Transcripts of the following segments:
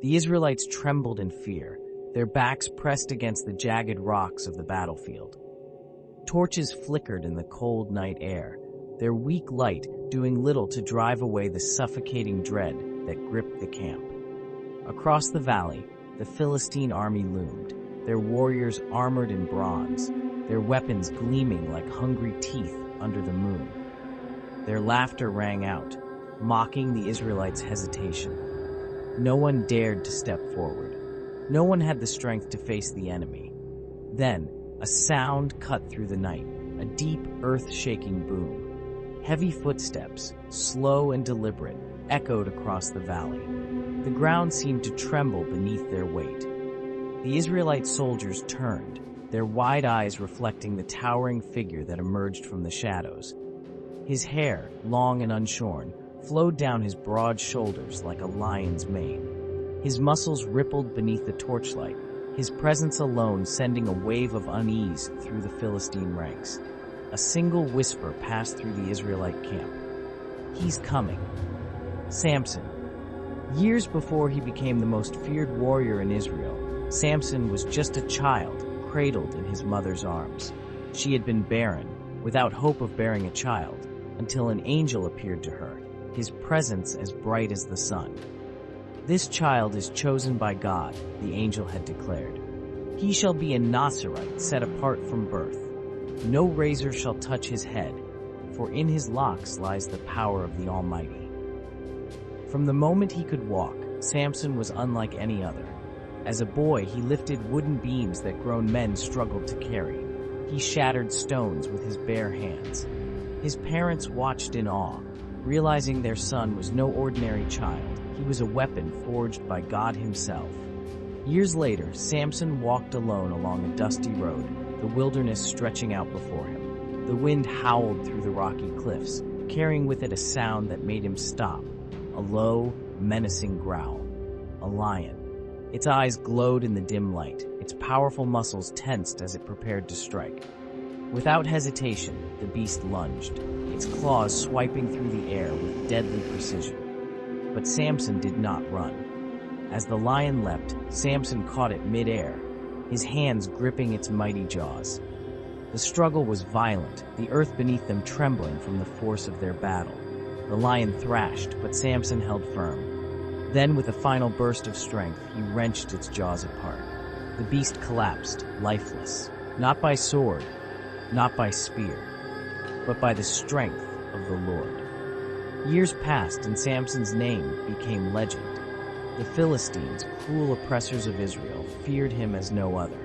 The Israelites trembled in fear, their backs pressed against the jagged rocks of the battlefield. Torches flickered in the cold night air, their weak light doing little to drive away the suffocating dread that gripped the camp. Across the valley, the Philistine army loomed, their warriors armored in bronze, their weapons gleaming like hungry teeth under the moon. Their laughter rang out, mocking the Israelites' hesitation. No one dared to step forward. No one had the strength to face the enemy. Then, a sound cut through the night, a deep, earth-shaking boom. Heavy footsteps, slow and deliberate, echoed across the valley. The ground seemed to tremble beneath their weight. The Israelite soldiers turned, their wide eyes reflecting the towering figure that emerged from the shadows. His hair, long and unshorn, flowed down his broad shoulders like a lion's mane. His muscles rippled beneath the torchlight, his presence alone sending a wave of unease through the Philistine ranks. A single whisper passed through the Israelite camp. "He's coming." Samson. Years before he became the most feared warrior in Israel, Samson was just a child, cradled in his mother's arms. She had been barren, without hope of bearing a child, until an angel appeared to her, his presence as bright as the sun. "This child is chosen by God," the angel had declared. "He shall be a Nazarite set apart from birth. No razor shall touch his head, for in his locks lies the power of the Almighty." From the moment he could walk, Samson was unlike any other. As a boy, he lifted wooden beams that grown men struggled to carry. He shattered stones with his bare hands. His parents watched in awe, realizing their son was no ordinary child. He was a weapon forged by God himself. Years later, Samson walked alone along a dusty road, the wilderness stretching out before him. The wind howled through the rocky cliffs, carrying with it a sound that made him stop, a low, menacing growl. A lion. Its eyes glowed in the dim light, its powerful muscles tensed as it prepared to strike. Without hesitation, the beast lunged, its claws swiping through the air with deadly precision. But Samson did not run. As the lion leapt, Samson caught it mid-air, his hands gripping its mighty jaws. The struggle was violent, the earth beneath them trembling from the force of their battle. The lion thrashed, but Samson held firm. Then, with a final burst of strength, he wrenched its jaws apart. The beast collapsed, lifeless, not by sword, not by spear, but by the strength of the Lord. Years passed and Samson's name became legend. The Philistines, cruel oppressors of Israel, feared him as no other.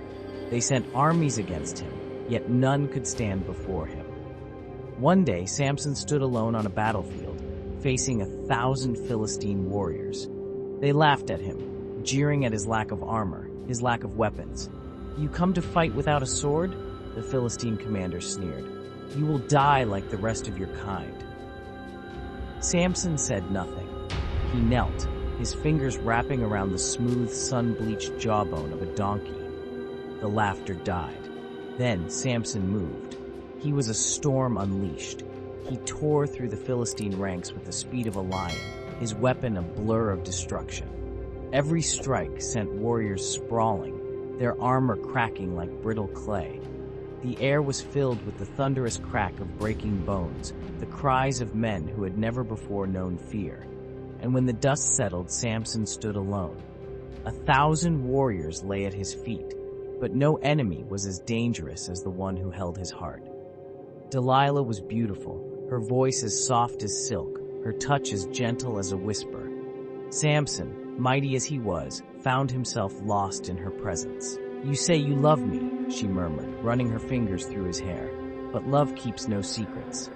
They sent armies against him, yet none could stand before him. One day, Samson stood alone on a battlefield, facing 1,000 Philistine warriors. They laughed at him, jeering at his lack of armor, his lack of weapons. "You come to fight without a sword?" the Philistine commander sneered. "You will die like the rest of your kind." Samson said nothing. He knelt, his fingers wrapping around the smooth, sun-bleached jawbone of a donkey. The laughter died. Then Samson moved. He was a storm unleashed. He tore through the Philistine ranks with the speed of a lion, his weapon a blur of destruction. Every strike sent warriors sprawling, their armor cracking like brittle clay. The air was filled with the thunderous crack of breaking bones, the cries of men who had never before known fear. And when the dust settled, Samson stood alone. 1,000 warriors lay at his feet, but no enemy was as dangerous as the one who held his heart. Delilah was beautiful, her voice as soft as silk, her touch as gentle as a whisper. Samson, mighty as he was, found himself lost in her presence. "You say you love me," she murmured, running her fingers through his hair, "but love keeps no secrets."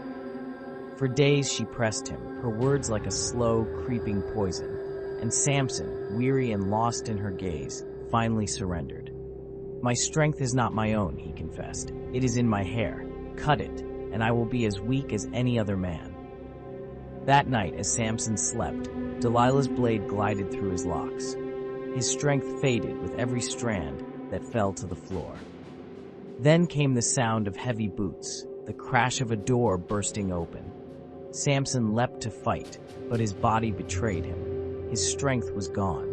For days she pressed him, her words like a slow, creeping poison, and Samson, weary and lost in her gaze, finally surrendered. "My strength is not my own," he confessed. "It is in my hair. Cut it, and I will be as weak as any other man." That night, as Samson slept, Delilah's blade glided through his locks. His strength faded with every strand that fell to the floor. Then came the sound of heavy boots, the crash of a door bursting open. Samson leapt to fight, but his body betrayed him. His strength was gone.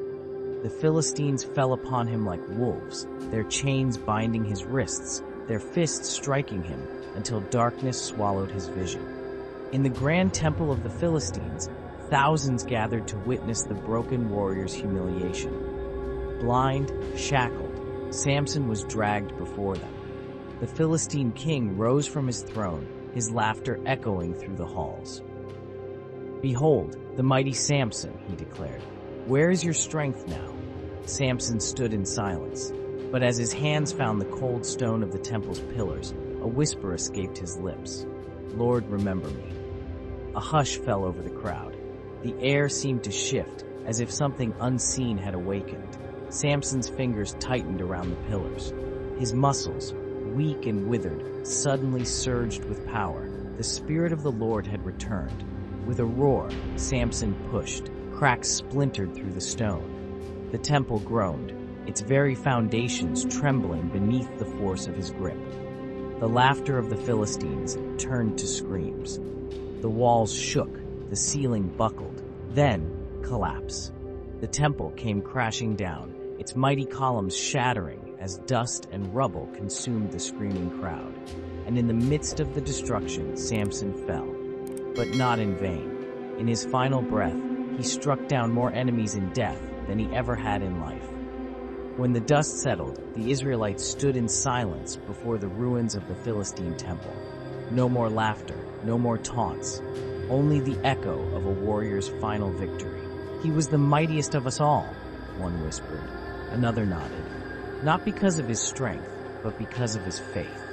The Philistines fell upon him like wolves, their chains binding his wrists, their fists striking him, until darkness swallowed his vision. In the grand temple of the Philistines, thousands gathered to witness the broken warrior's humiliation. Blind, shackled, Samson was dragged before them. The Philistine king rose from his throne, his laughter echoing through the halls. "Behold, the mighty Samson," he declared. "Where is your strength now?" Samson stood in silence, but as his hands found the cold stone of the temple's pillars, a whisper escaped his lips. "Lord, remember me." A hush fell over the crowd. The air seemed to shift, as if something unseen had awakened. Samson's fingers tightened around the pillars. His muscles, weak and withered, suddenly surged with power. The Spirit of the Lord had returned. With a roar, Samson pushed. Cracks splintered through the stone. The temple groaned, its very foundations trembling beneath the force of his grip. The laughter of the Philistines turned to screams. The walls shook, the ceiling buckled, then collapse. The temple came crashing down, its mighty columns shattering as dust and rubble consumed the screaming crowd. And in the midst of the destruction, Samson fell. But not in vain. In his final breath, he struck down more enemies in death than he ever had in life. When the dust settled, the Israelites stood in silence before the ruins of the Philistine temple. No more laughter, no more taunts, only the echo of a warrior's final victory. "He was the mightiest of us all," one whispered. Another nodded, not because of his strength, but because of his faith.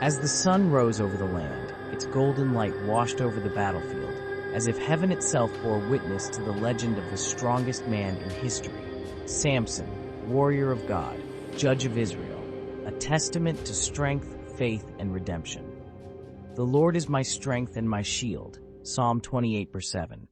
As the sun rose over the land, its golden light washed over the battlefield, as if heaven itself bore witness to the legend of the strongest man in history, Samson, warrior of God, judge of Israel, a testament to strength, faith, and redemption. "The Lord is my strength and my shield," Psalm 28:7.